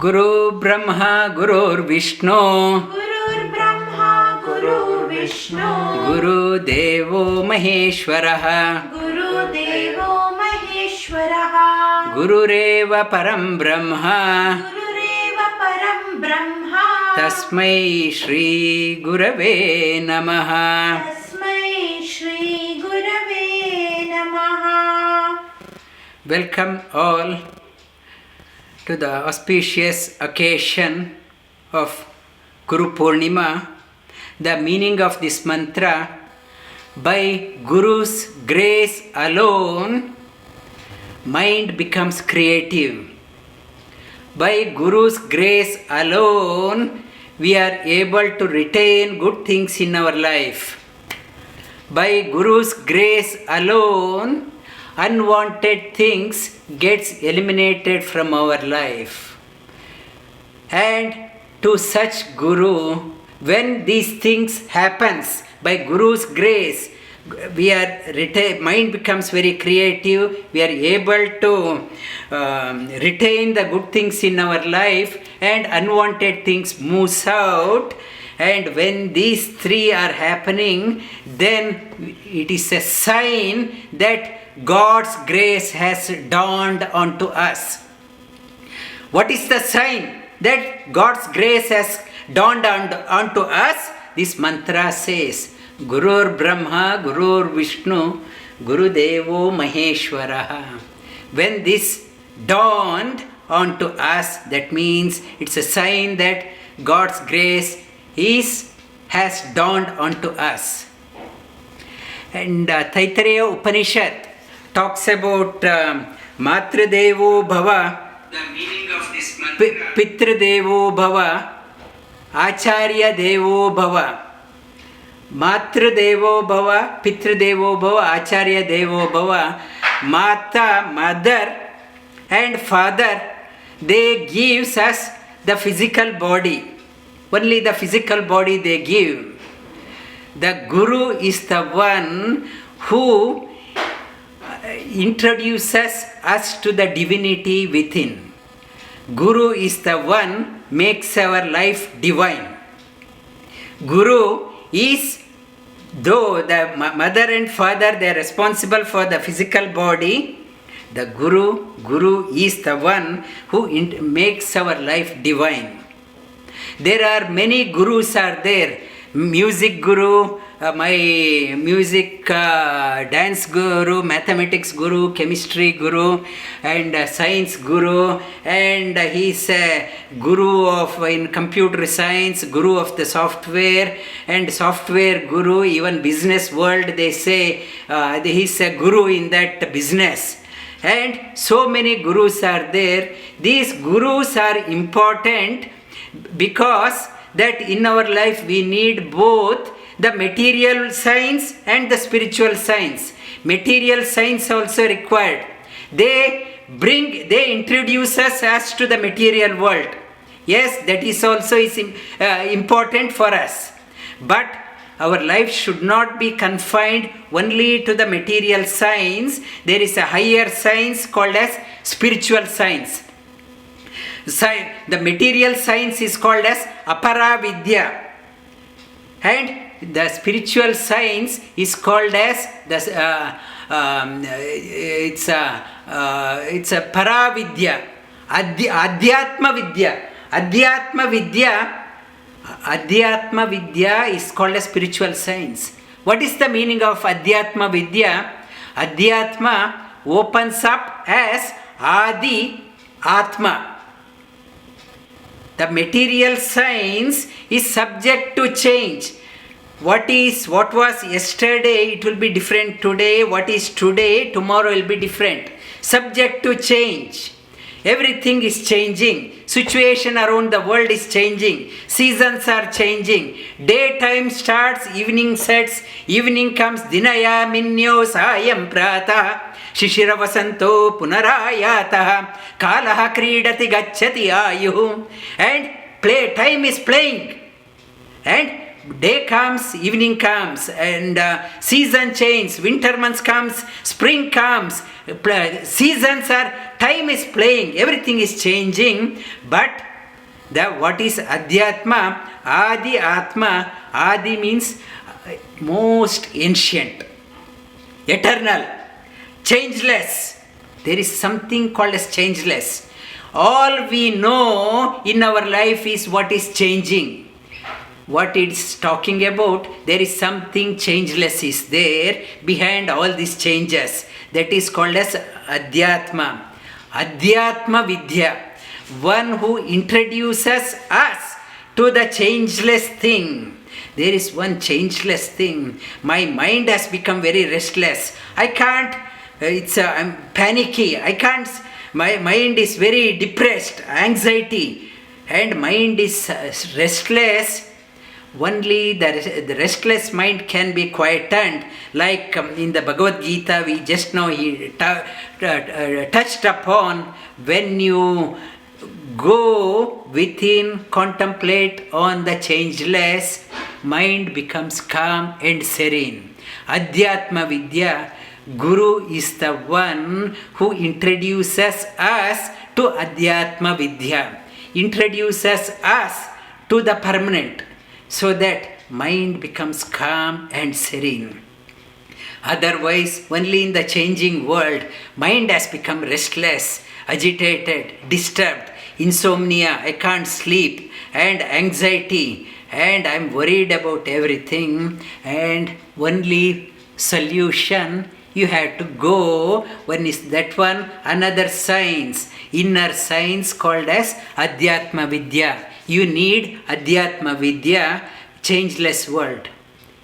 गुरु ब्रह्मा गुरुर्विष्णु गुरुर्ब्रह्मा गुरुर्विष्णु गुरुदेवो महेश्वरः गुरुदेवो महेश्वरः गुरुरेव परं ब्रह्म गुरुरेव परं ब्रह्म तस्मै श्री गुरवे नमः. तस्मै श्री गुरवे नमः. Welcome all to the auspicious occasion of Guru Purnima. The meaning of this mantra: by Guru's grace alone, mind becomes creative. By Guru's grace alone, we are able to retain good things in our life. By Guru's grace alone, unwanted things gets eliminated from our life. And to such Guru, when these things happens by Guru's grace, we are mind becomes very creative. We are able to retain the good things in our life, and unwanted things moves out. And when these three are happening, then it is a sign that God's grace has dawned onto us. What is the sign that God's grace has dawned onto us? This mantra says, Gurur Brahma, Gurur Vishnu, Gurudevo Maheshwaraha. When this dawned onto us, that means it's a sign that God's grace has dawned onto us. And Taittiriya Upanishad talks about Matradevo Bhava, the meaning of this mantra, Pitradevo Bhava, Acharya Devo Bhava. Matradevo Bhava, Pitradevo Bhava, Acharya Devo Bhava. Mata, mother, and father, they gives us the physical body. Only the physical body they give. The Guru is the one who introduces us to the divinity within. Guru is the one makes our life divine. Guru is, though the mother and father, they are responsible for the physical body, the Guru is the one who makes our life divine. There are many Gurus are there. Music Guru, my music dance Guru, mathematics Guru, chemistry Guru, and science Guru, and he is a Guru of in computer science, Guru of the software, and software Guru. Even business world, they say he is a Guru in that business. And so many Gurus are there. These Gurus are important because that in our life we need both the material science and the spiritual science. Material science also required. They introduce us to the material world. Yes, that is also important for us. But our life should not be confined only to the material science. There is a higher science called as spiritual science. The material science is called as Apara Vidya, and the spiritual science is called as it's a Paravidya, Adhyatma Vidya. Adhyatma Vidya is called as spiritual science. What is the meaning of Adhyatma Vidya? Adhyatma opens up as Adi Atma. The material science is subject to change. What was yesterday, it will be different today. What is today, tomorrow will be different. Subject to change. Everything is changing. Situation around the world is changing. Seasons are changing. Daytime starts, evening sets. Evening comes, Dinaya Minyo Sayam Prata. Shishira Vasanto Punarayatah. Kalaha Kridati Gacchati Ayuh. And time is playing. And day comes, evening comes, and season changes. Winter months comes, spring comes. Seasons are, time is playing, everything is changing. But what is Adhyatma? Adi Atma. Adi means most ancient, eternal, changeless. There is something called as changeless. All we know in our life is what is changing. What it's talking about, there is something changeless is there behind all these changes. That is called as Adhyatma. Adhyatma Vidya. One who introduces us to the changeless thing. There is one changeless thing. My mind has become very restless. I can't, I'm panicky. I can't, my mind is very depressed, anxiety, and mind is restless. Only the restless mind can be quietened. Like in the Bhagavad Gita, we just now touched upon, when you go within, contemplate on the changeless, mind becomes calm and serene. Adhyatma Vidya, Guru is the one who introduces us to Adhyatma Vidya, introduces us to the permanent, so that mind becomes calm and serene. Otherwise, only in the changing world, mind has become restless, agitated, disturbed, insomnia, I can't sleep, and anxiety, and I'm worried about everything, and only solution, you have to go, one is that one, another science, inner science called as Adhyatma Vidya. You need Adhyatma Vidya, changeless world.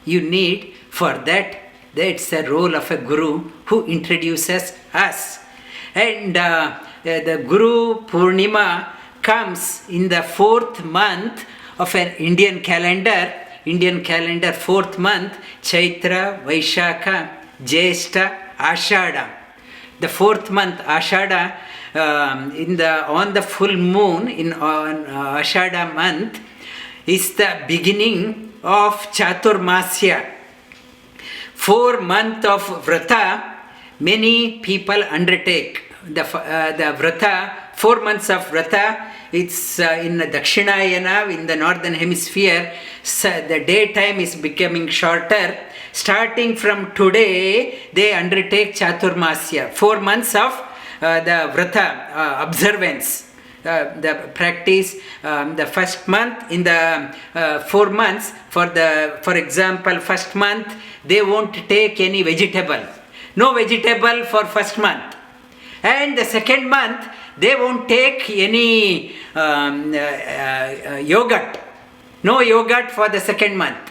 You need, for that, that's the role of a Guru who introduces us. And the Guru Purnima comes in the 4th month of an Indian calendar, 4th month, Chaitra, Vaishakha, Jyeshta, Ashada. The 4th month, Ashada, on the full moon on Ashada month is the beginning of Chaturmasya. 4 months of Vrata, many people undertake. The Vrata, 4 months of Vrata, it's in Dakshinayana, in the northern hemisphere, the daytime is becoming shorter. Starting from today, they undertake Chaturmasya, 4 months of the Vrata, observance. The practice, the first month, in the 4 months, for example, first month, they won't take any vegetable. No vegetable for first month. And the second month, they won't take any yogurt. No yogurt for the second month.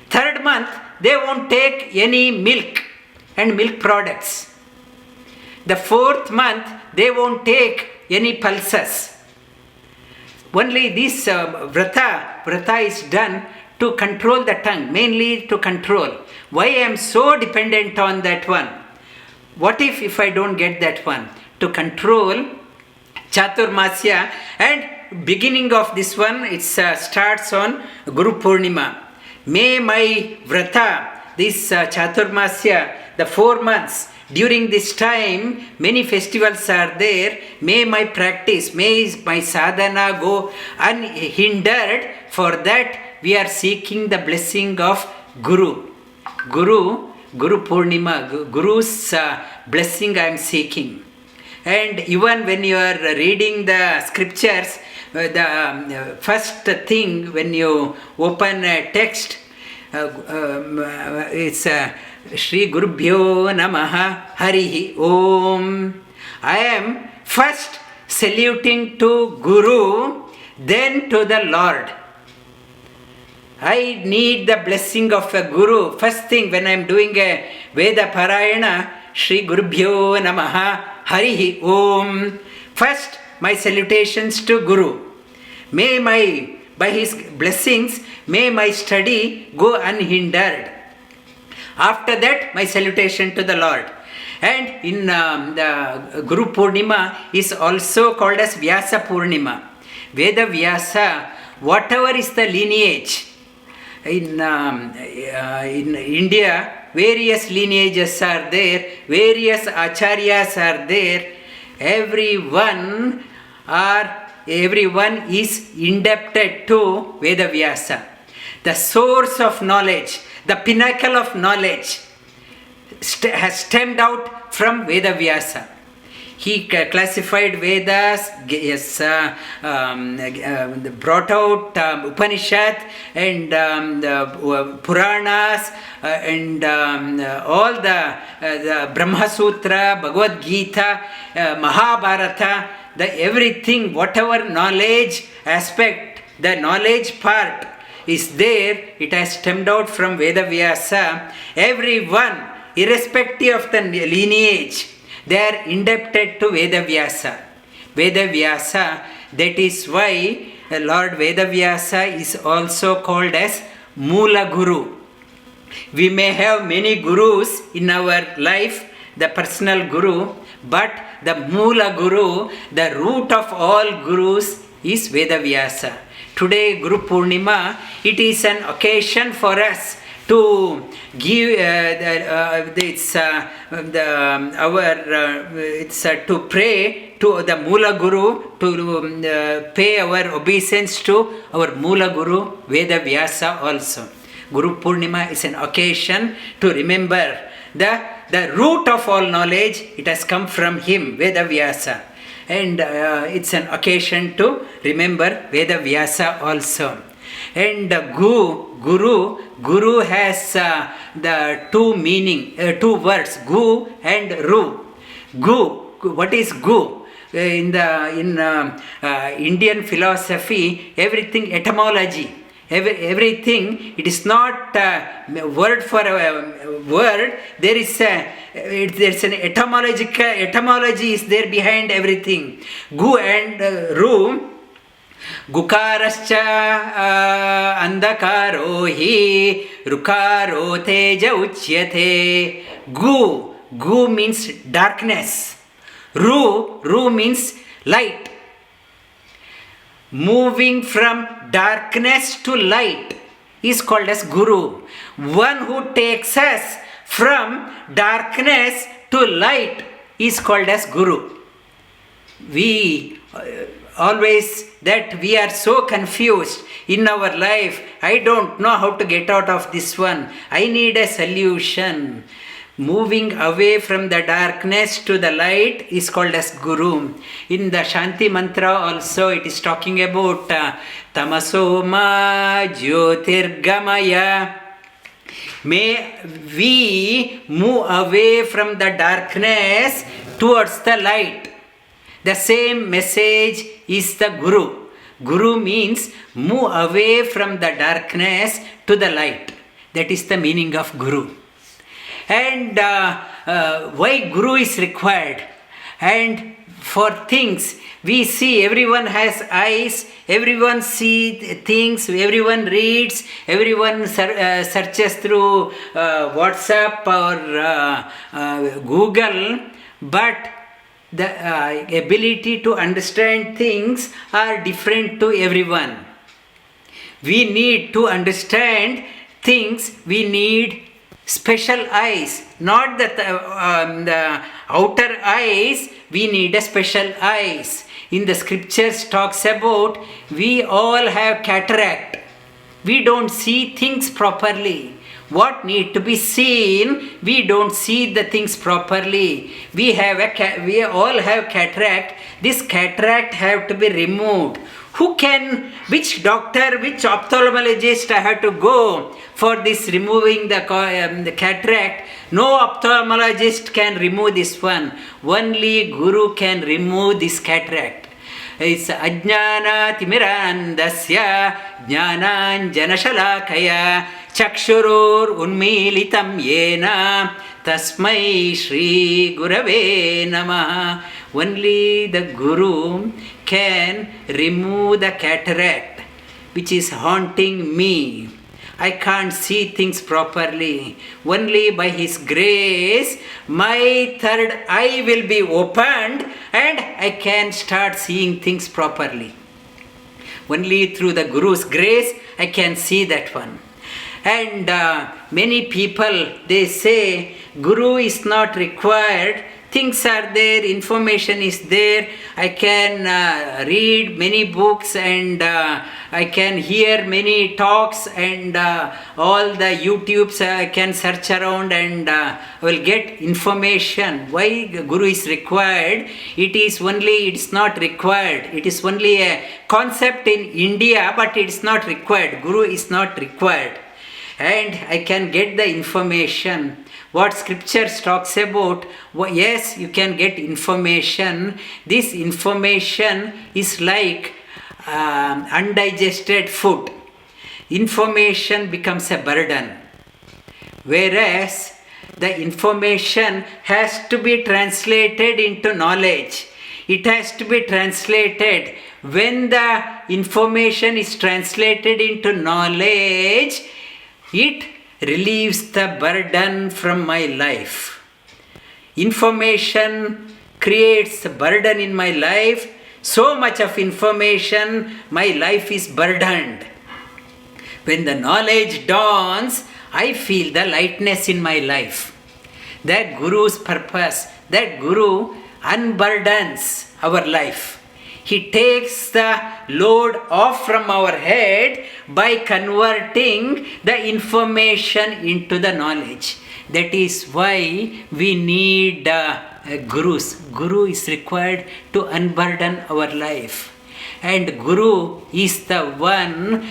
Third month, they won't take any milk and milk products. The 4th month, they won't take any pulses. Only this Vrata is done to control the tongue, mainly to control. Why I am so dependent on that one? What if I don't get that one? To control Chaturmasya, and beginning of this one, it starts on Guru Purnima. May my Vrata, this Chaturmasya, the 4 months, during this time, many festivals are there. May my practice, may my sadhana go unhindered. For that, we are seeking the blessing of Guru Purnima, Guru's blessing I am seeking. And even when you are reading the scriptures, the first thing when you open a text, it's Shri Gurubhyo Namaha Harihi Om. I am first saluting to Guru, then to the Lord. I need the blessing of a Guru. First thing when I am doing a Veda Parayana, Shri Gurubhyo Namaha Harihi Om. First, my salutations to Guru. By his blessings, may my study go unhindered. After that, my salutation to the Lord. And in the Guru Purnima is also called as Vyasa Purnima. Veda Vyasa, whatever is the lineage. In India, various lineages are there, various acharyas are there. Everyone are everyone is indebted to Vedavyasa. The source of knowledge, the pinnacle of knowledge has stemmed out from Vedavyasa. He classified Vedas, brought out Upanishad and the Puranas and all the Brahma Sutra, Bhagavad Gita, Mahabharata, everything, whatever knowledge aspect, the knowledge part is there, it has stemmed out from Vedavyasa. Everyone, irrespective of the lineage, they are indebted to Vedavyasa. Vedavyasa, that is why Lord Vedavyasa is also called as Moola Guru. We may have many gurus in our life, the personal guru, but the Moola Guru, the root of all gurus, is Vedavyasa. Today, Guru Purnima, it is an occasion for us to give to pray to the Moola Guru, to pay our obeisance to our Moola Guru Vedavyasa also. Guru Purnima is an occasion to remember the root of all knowledge. It has come from him, Vedavyasa, and it's an occasion to remember Vedavyasa also. And Guru has the two words, Gu and Ru. Gu, what is Gu? In Indian philosophy, everything etymology. Everything, it is not word for a word. There's an etymology is there behind everything. Gu and Ru. Gukarascha andakaro hi rukaro teja uchyate. Gu means darkness. Ru means light. Moving from darkness to light is called as Guru. One who takes us from darkness to light is called as Guru. We always that we are so confused in our life. I don't know how to get out of this one. I need a solution. Moving away from the darkness to the light is called as Guru. In the Shanti Mantra also it is talking about Tamasoma Jyotirgamaya. May we move away from the darkness towards the light. The same message is the Guru. Guru means move away from the darkness to the light. That is the meaning of Guru. And why Guru is required? And for things, we see everyone has eyes, everyone sees things, everyone reads, everyone searches through WhatsApp or Google, but the ability to understand things are different to everyone. We need to understand things, we need special eyes, not the outer eyes, we need a special eyes. In the scriptures talks about we all have cataract. We don't see things properly. What need to be seen, we don't see the things properly. We all have cataract. This cataract have to be removed. Which doctor, which ophthalmologist I have to go for this removing the cataract? No ophthalmologist can remove this one. Only Guru can remove this cataract. It's Ajnana Timirandasya Jnananjana Shalakaya Chakshurur Unmilitam Yena Tasmai Shri Gurave Namaha. Only the Guru can remove the cataract which is haunting me. I can't see things properly. Only by His grace, my third eye will be opened and I can start seeing things properly. Only through the Guru's grace, I can see that one. And many people, they say, Guru is not required. things are there, information is there. I can read many books and I can hear many talks and all the YouTubes I can search around and will get information. Why Guru is required? It's not required. It is only a concept in India, but it is not required. Guru is not required. And I can get the information. What scriptures talks about, yes, you can get information. This information is like undigested food. Information becomes a burden. Whereas the information has to be translated into knowledge. It has to be translated. When the information is translated into knowledge, it relieves the burden from my life. Information creates a burden in my life. So much of information, my life is burdened. When the knowledge dawns, I feel the lightness in my life. That Guru's purpose, that Guru unburdens our life. He takes the load off from our head by converting the information into the knowledge. That is why we need gurus. Guru is required to unburden our life. And Guru is the one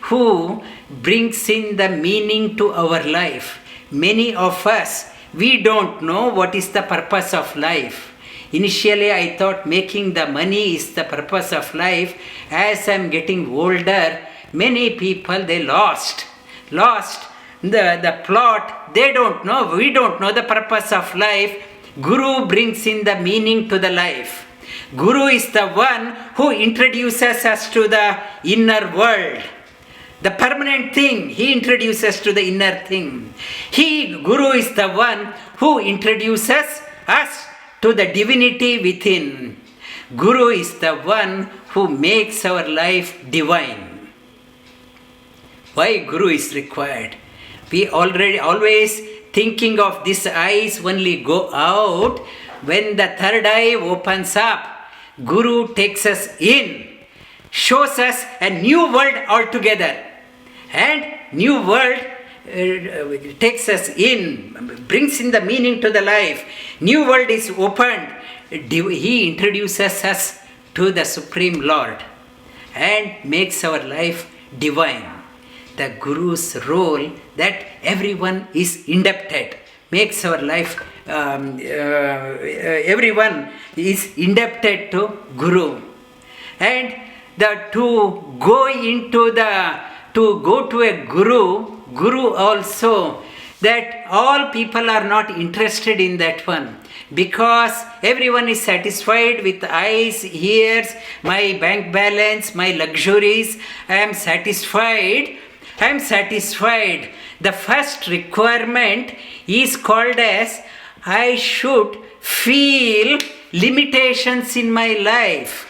who brings in the meaning to our life. Many of us, we don't know what is the purpose of life. Initially, I thought making the money is the purpose of life. As I am getting older, many people, they lost the plot. They don't know. We don't know the purpose of life. Guru brings in the meaning to the life. Guru is the one who introduces us to the inner world. The permanent thing, he introduces to the inner thing. Guru is the one who introduces us to the divinity within. Guru is the one who makes our life divine. Why Guru is required? We always thinking of this eyes only go out. When the third eye opens up, Guru takes us in, shows us a new world altogether. And new world takes us in, brings in the meaning to the life. New world is opened. He introduces us to the Supreme Lord and makes our life divine. The Guru's role that everyone is indebted, makes our life, everyone is indebted to Guru. And to go to a Guru also, that all people are not interested in that one, because everyone is satisfied with eyes, ears, my bank balance, my luxuries. I am satisfied. The first requirement is called as I should feel limitations in my life.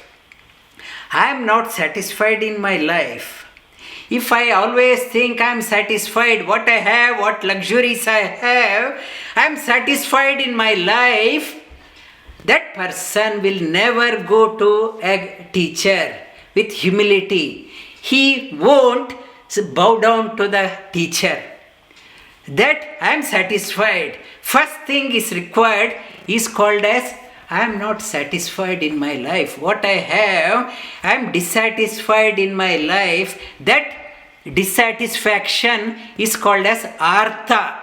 I am not satisfied in my life. If I always think I am satisfied, what I have, what luxuries I have, I am satisfied in my life, that person will never go to a teacher with humility. He won't bow down to the teacher. That I am satisfied. First thing is required is called as I am not satisfied in my life. What I have, I am dissatisfied in my life. That dissatisfaction is called as artha.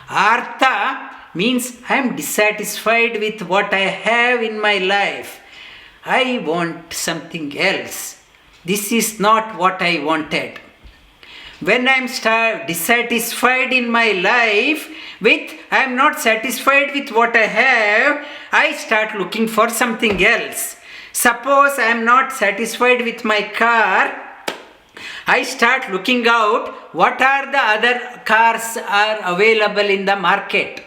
Artha means I am dissatisfied with what I have in my life. I want something else. This is not what I wanted. When I am dissatisfied in my life I am not satisfied with what I have, I start looking for something else. Suppose I am not satisfied with my car, I start looking out what are the other cars are available in the market.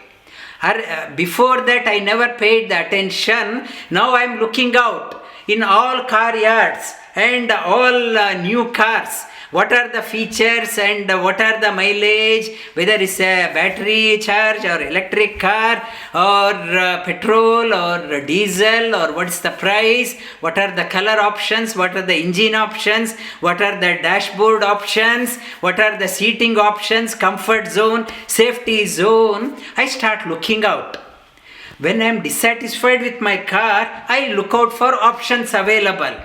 Before that I never paid the attention. Now I am looking out in all car yards and all new cars. what are the features and what are the mileage, whether it's a battery charge or electric car or petrol or diesel, or what is the price, what are the color options, what are the engine options, what are the dashboard options, what are the seating options, comfort zone, safety zone. I start looking out. When I am dissatisfied with my car, I look out for options available.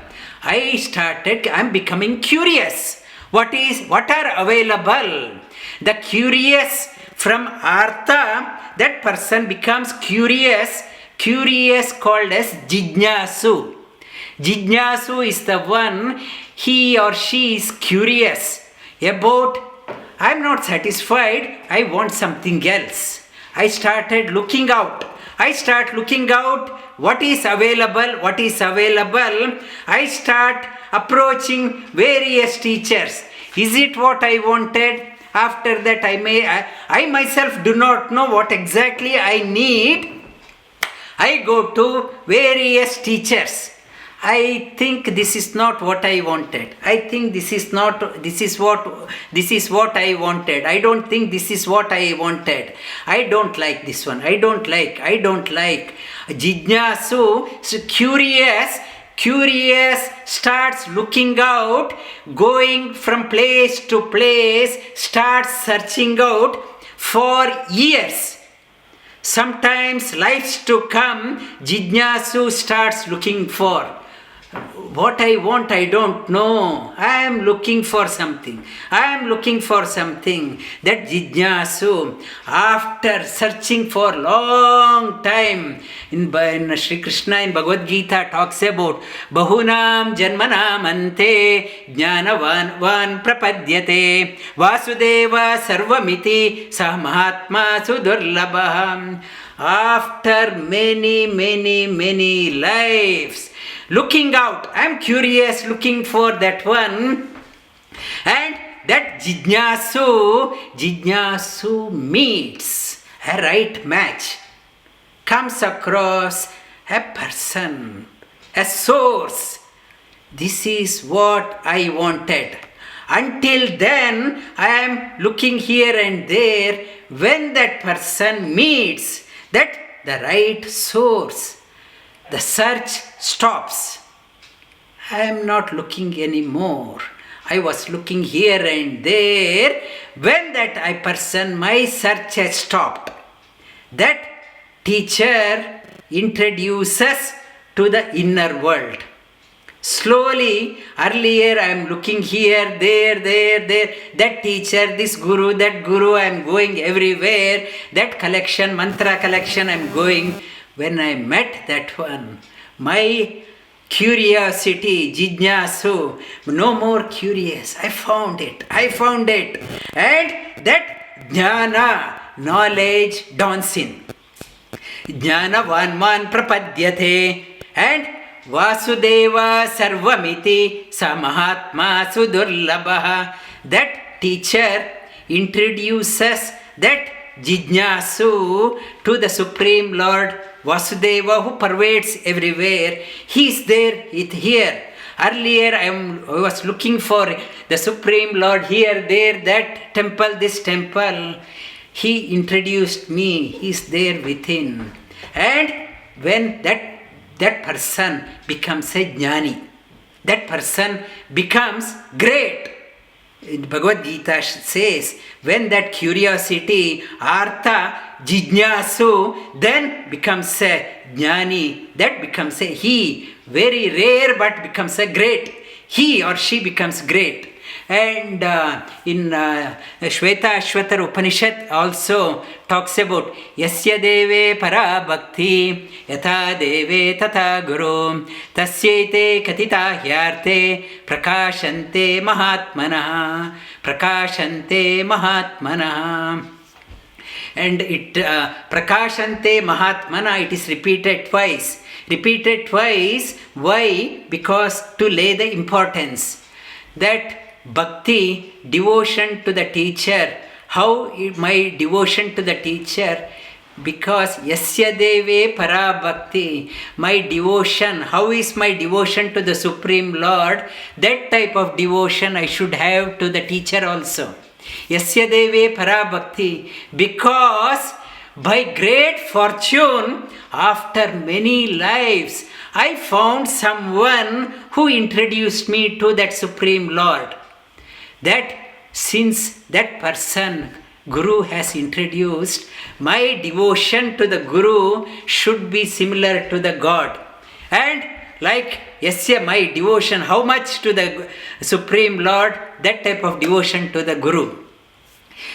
I'm becoming curious. What are available? The curious from artha, that person becomes curious. Curious called as jijnasu. Jijnasu is the one, he or she is curious about, I am not satisfied, I want something else. I started looking out. What is available. I start approaching various teachers. Is it what I wanted? After that, I myself do not know what exactly I need. I go to various teachers. I think this is not what I wanted. I think this is what I wanted. I don't think this is what I wanted. I don't like this one. I don't like. Jijnasu, so curious starts looking out, going from place to place, starts searching out for years. Sometimes lives to come, Jijnasu starts looking for. What I want, I don't know. I am looking for something. That Jijnasu, after searching for long time, in Sri Krishna in Bhagavad Gita talks about Bahunam Janmanam Ante Jnanavan Prapadyate Vasudeva Sarvamiti Sah Mahatma Sudurlabham. After many lives, looking out, I am curious, looking for that one, and that Jijnasu meets a right match, comes across a person, a source. This is what I wanted. Until then, I am looking here and there. When that person meets the right source, the search stops. I am not looking anymore. I was looking here and there. When that person, my search has stopped. That teacher introduces to the inner world. Slowly, earlier I am looking here, there, that teacher, this guru, that guru, I am going everywhere. That collection, mantra collection, I am going. When I met that one, my curiosity, Jijnasu, no more curious. I found it. And that Jnana, knowledge dawns in. Jnana vanman prapadyate. And Vasudeva Sarvamiti Sa Mahatma Sudurlabha. That teacher introduces that Jijnasu to the Supreme Lord Vasudeva, who pervades everywhere. He is there, here. Earlier I was looking for the Supreme Lord here, there, that temple, this temple. He introduced me. He is there within. And when that person becomes a jnani, that person becomes great. Bhagavad Gita says, when that curiosity, artha, jijnasu, then becomes a jnani, that becomes a he, very rare but becomes a great. He or she becomes great. And in Shweta Ashvatar Upanishad also talks about Yasya Deve Para Bhakti Yata Deve Tata Guru Tasyete Katita Hyarte Prakashante Mahatmana. And it Prakashante Mahatmana, it is repeated twice. Why? Because to lay the importance that bhakti, devotion to the teacher, how my devotion to the teacher Because yasya deve para bhakti, my devotion, how is my devotion to the Supreme Lord? That type of devotion I should have to the teacher also. Yasya deve para bhakti, because by great fortune, after many lives, I found someone who introduced me to that Supreme Lord. That since that person, Guru has introduced, my devotion to the Guru should be similar to the God. And like, yasya, my devotion, how much to the Supreme Lord, that type of devotion to the Guru.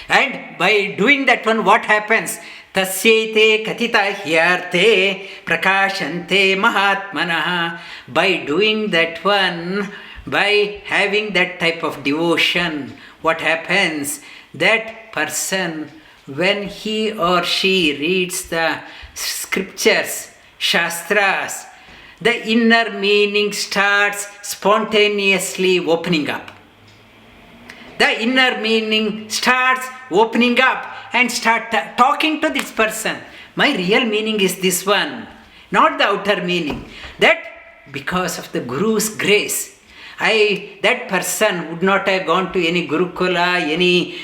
And by doing that one, what happens? Tasyaite katita hyarte prakashante mahatmanaha. By doing that one, by having that type of devotion, what happens? That person, when he or she reads the scriptures, shastras, the inner meaning starts spontaneously opening up. The inner meaning starts opening up and start talking to this person. My real meaning is this one, not the outer meaning. That because of the Guru's grace, that person would not have gone to any Gurukula, any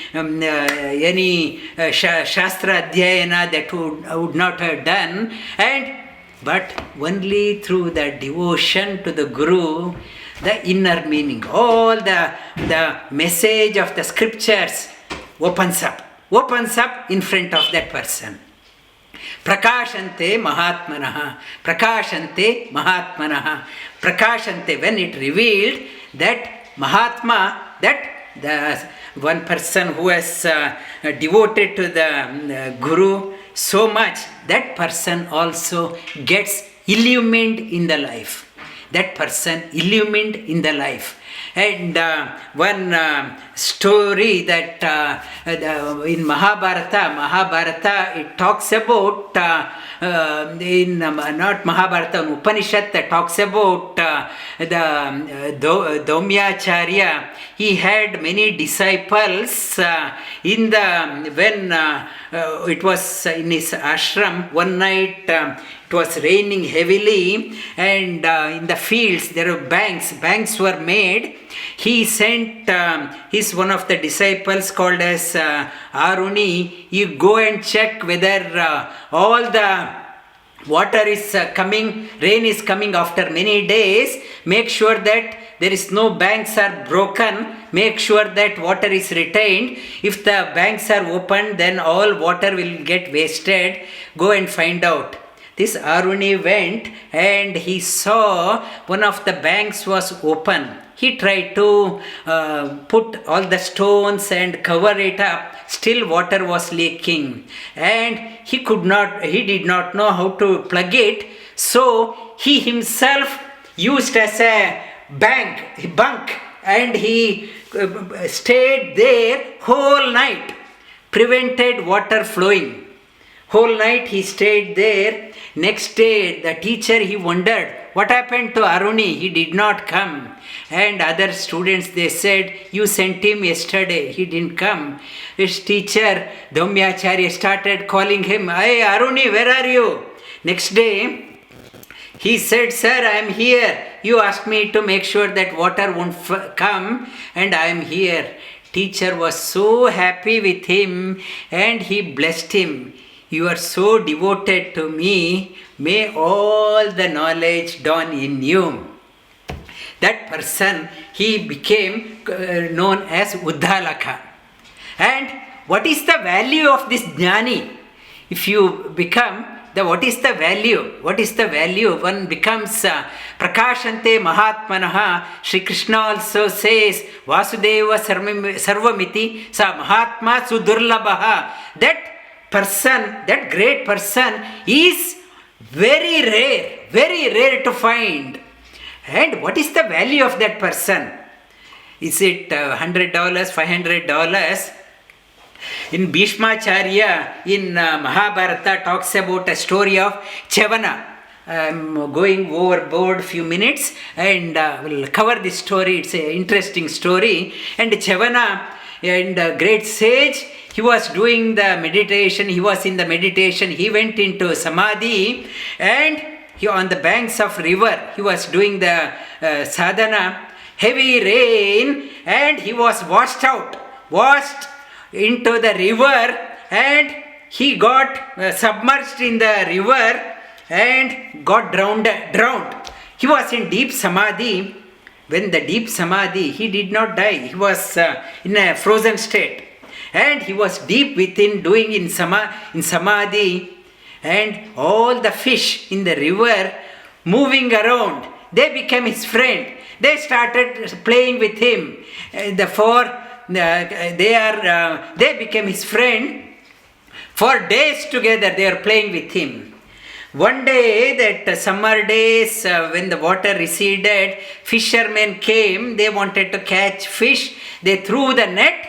Shastra Adhyayana, that would not have done. But only through the devotion to the Guru, the inner meaning, all the message of the scriptures opens up in front of that person. Prakashante Mahatmanaha. Prakashante Mahatmanaha. Prakashante, when it revealed that Mahatma, that the one person who has devoted to the Guru so much, that person also gets illumined in the life. That person illumined in the life. And one story that in Mahabharata, it talks about, not Mahabharata, Upanishad that talks about the Dhaumyacharya. He had many disciples when it was in his ashram. One night it was raining heavily, and in the fields there were banks were made. He sent one of the disciples called as Aruni. You go and check whether all the water is coming, rain is coming after many days. Make sure that there is no banks are broken. Make sure that water is retained. If the banks are open, then all water will get wasted. Go and find out. This Aruni went and he saw one of the banks was open. He tried to put all the stones and cover it up. Still water was leaking. And he did not know how to plug it. So he himself used as a bunk, and he stayed there whole night, prevented water flowing. Whole night he stayed there. Next day, the teacher, he wondered, what happened to Aruni? He did not come. And other students, they said, you sent him yesterday, he didn't come. His teacher, Dhaumyacharya, started calling him, hey Aruni, where are you? Next day, he said, sir, I am here. You asked me to make sure that water won't come, and I am here. Teacher was so happy with him, and he blessed him. You are so devoted to me. May all the knowledge dawn in you. That person, he became known as Uddalaka. And what is the value of this jnani? If you become, what is the value? What is the value? One becomes Prakashante Mahatmanaha. Sri Krishna also says, Vasudeva Sarvamiti Sa Mahatma Sudurlabaha. That person, that great person is very rare to find. And what is the value of that person? Is it $100, $500? In Bhishmacharya, in Mahabharata, talks about a story of Chavana. I am going overboard few minutes and will cover this story. It's an interesting story. And Chavana, and a great sage, he was doing the meditation, he was in the meditation, he went into samadhi, and he on the banks of river, he was doing the sadhana, heavy rain, and he was washed into the river, and he got submerged in the river and got drowned. He was in deep samadhi. When the deep samadhi, he did not die. He was in a frozen state. And he was deep within doing in samadhi. And all the fish in the river moving around, they became his friend. They started playing with him. They became his friend. For days together they are playing with him. One day, that summer days, when the water receded, fishermen came, they wanted to catch fish. They threw the net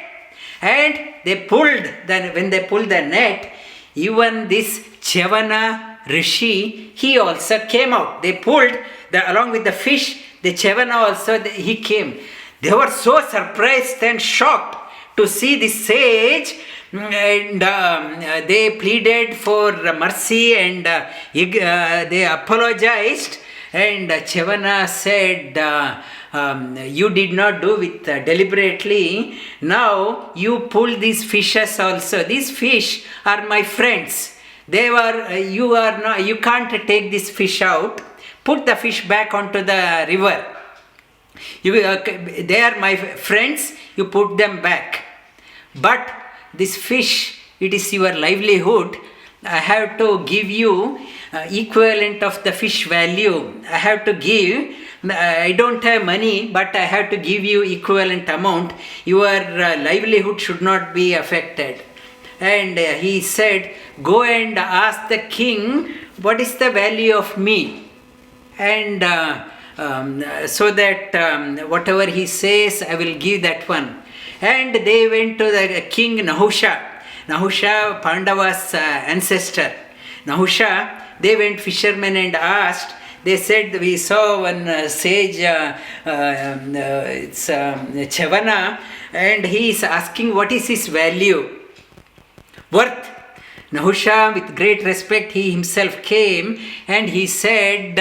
and they pulled. When they pulled the net, even this Chavana Rishi, he also came out. They pulled along with the fish, the Chavana also, he came. They were so surprised and shocked to see this sage, and they pleaded for mercy, and they apologized, and Chavana said, you did not do it deliberately. Now you pull these fishes also. These fish are my friends. You can't take this fish out. Put the fish back onto the river. They are my friends. You put them back. But this fish, it is your livelihood. I have to give you equivalent of the fish value. I have to give. I don't have money, but I have to give you equivalent amount. Your livelihood should not be affected. And he said, go and ask the king, what is the value of me? And so that whatever he says, I will give that one. And they went to the king Nahusha, Pandava's ancestor. Nahusha, they went fishermen and asked. They said, we saw one sage, it's Chavana, and he is asking what is his worth. Nahusha, with great respect, he himself came and he said,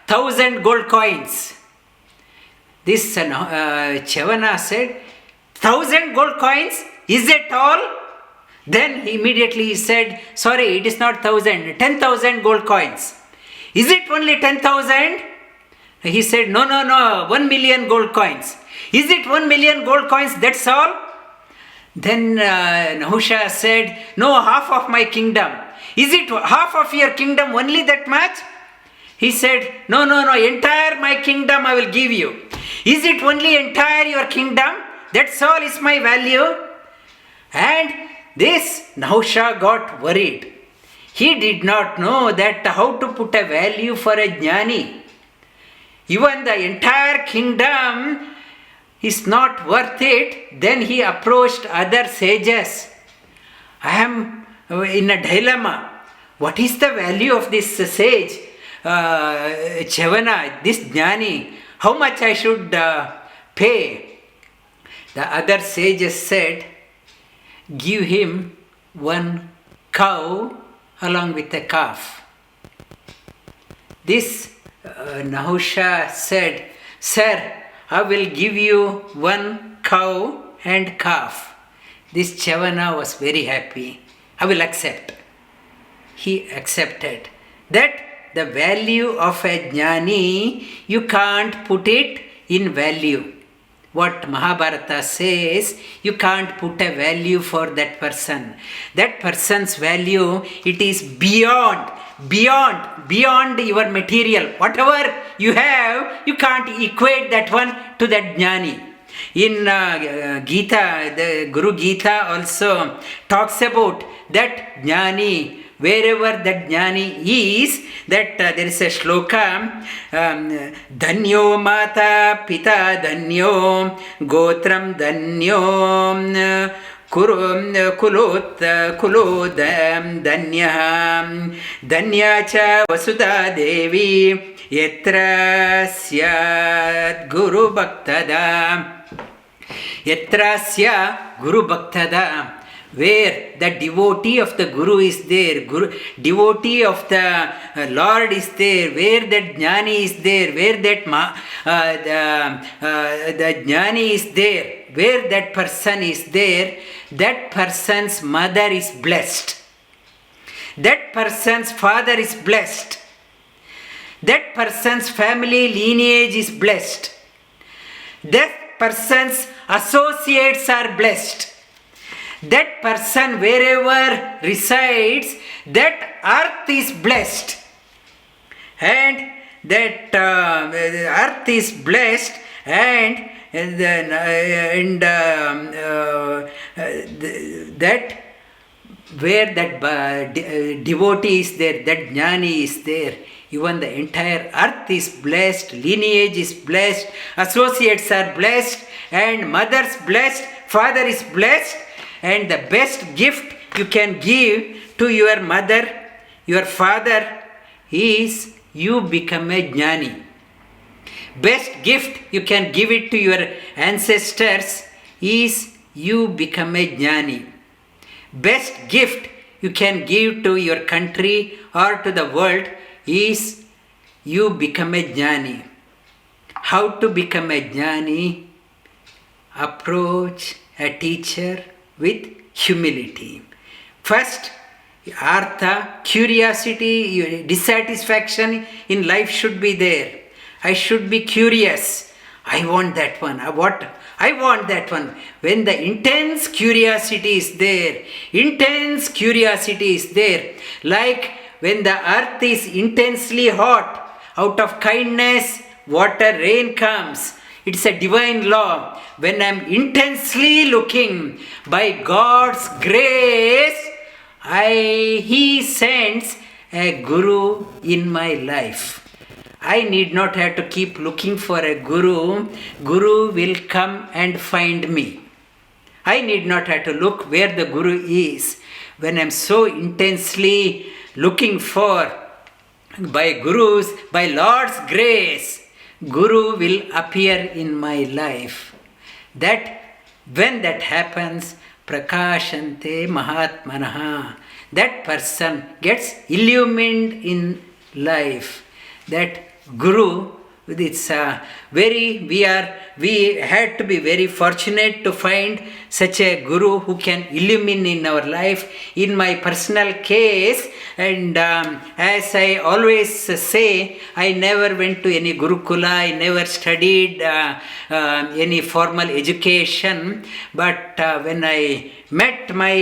1,000 gold coins. This Chavana said, 1,000 gold coins? Is it all? Then immediately he said, sorry, it is not 1,000, 10,000 gold coins. Is it only 10,000? He said, no, 1 million gold coins. Is it 1 million gold coins, that's all? Then Nahusha said, no, half of my kingdom. Is it half of your kingdom, only that much? He said, no, entire my kingdom I will give you. Is it only entire your kingdom? That's all is my value. And this Nahusha got worried. He did not know that how to put a value for a jnani. Even the entire kingdom is not worth it. Then he approached other sages. I am in a dilemma. What is the value of this sage, Chavana, this jnani? How much I should pay? The other sages said, give him 1 cow along with a calf. This Nahusha said, sir, I will give you 1 cow and calf. This Chavana was very happy. I will accept. He accepted. That the value of a jnani, you can't put it in value. What Mahabharata says, you can't put a value for that person. That person's value, it is beyond your material. Whatever you have, you can't equate that one to that jnani. In Gita, the Guru Gita also talks about that jnani. Wherever that jnani is, that there is a shloka, Dhanyo Mata Pita Dhanyo Gotram Dhanyo Kulodam Dhanyam Dhanyacha Vasudha Devi Yatra Syat Guru Bhaktada. Yatra Sya Guru Bhaktada. where the devotee of the Guru is there, devotee of the Lord is there, where that Jnani is there, where that the Jnani is there, where that person is there, that person's mother is blessed. That person's father is blessed. That person's family lineage is blessed. That person's associates are blessed. That person wherever resides, that earth is blessed. And that earth is blessed, and that where that devotee is there, that Jnani is there, even the entire earth is blessed, lineage is blessed, associates are blessed, and mother's blessed, father is blessed, and the best gift you can give to your mother, your father, is you become a Jnani. Best gift you can give it to your ancestors is you become a Jnani. Best gift you can give to your country or to the world is you become a Jnani. How to become a Jnani? Approach a teacher with humility. First, artha, curiosity, dissatisfaction in life should be there. I should be curious. I want that one. I want that one. When the intense curiosity is there, like when the earth is intensely hot, out of kindness, water, rain comes. It's a divine law. When I am intensely looking, by God's grace, He sends a Guru in my life. I need not have to keep looking for a Guru. Guru will come and find me. I need not have to look where the Guru is. When I am so intensely looking for, by Lord's grace, Guru will appear in my life. When that happens, prakashante mahatmanaha, that person gets illumined in life. That Guru, it's we had to be very fortunate to find such a Guru who can illumine in our life. In my personal case, and as I always say, I never went to any Gurukula, I never studied any formal education, but when I met my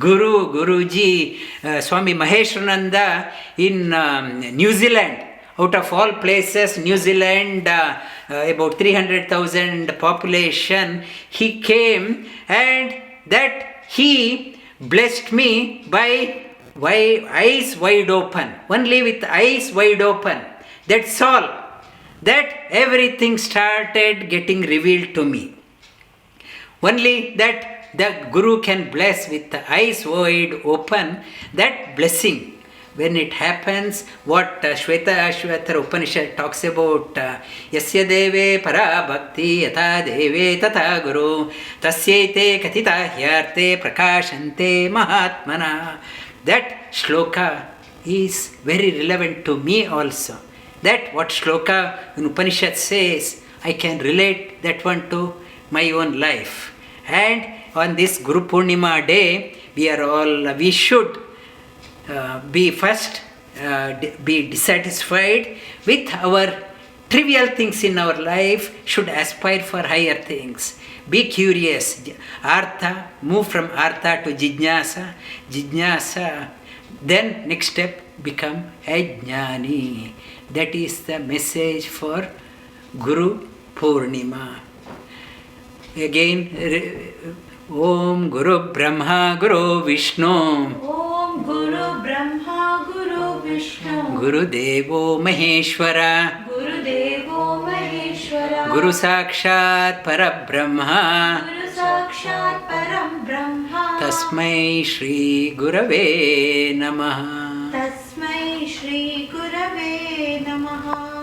Guruji, Swami Maheshwananda in New Zealand. Out of all places, New Zealand, about 300,000 population, he came, and that he blessed me by eyes wide open, only with eyes wide open. That's all. That everything started getting revealed to me. Only that the Guru can bless with the eyes wide open. That blessing, when it happens, what Shveta Upanishad talks about, Yasya deve para bhakti yatha deve tata guru tasyete katita hyarte prakashante mahatmana. That shloka is very relevant to me also. That what shloka in Upanishad says, I can relate that one to my own life. And on this Guru Purnima day, we should be dissatisfied with our trivial things in our life, should aspire for higher things. Be curious. Artha, move from artha to jijnasa. Then next step, become a Jnani. That is the message for Guru Purnima. Again, Om Guru Brahma Guru Vishnu. Om Guru Brahma Guru Vishnu. Guru Devo Maheshwara. Guru Devo Maheshwara. Guru Sakshat Parabrahma. Guru Sakshat Param Brahma. Tasmai Shri Gurave Namaha. Tasmai Shri Gurave Namaha.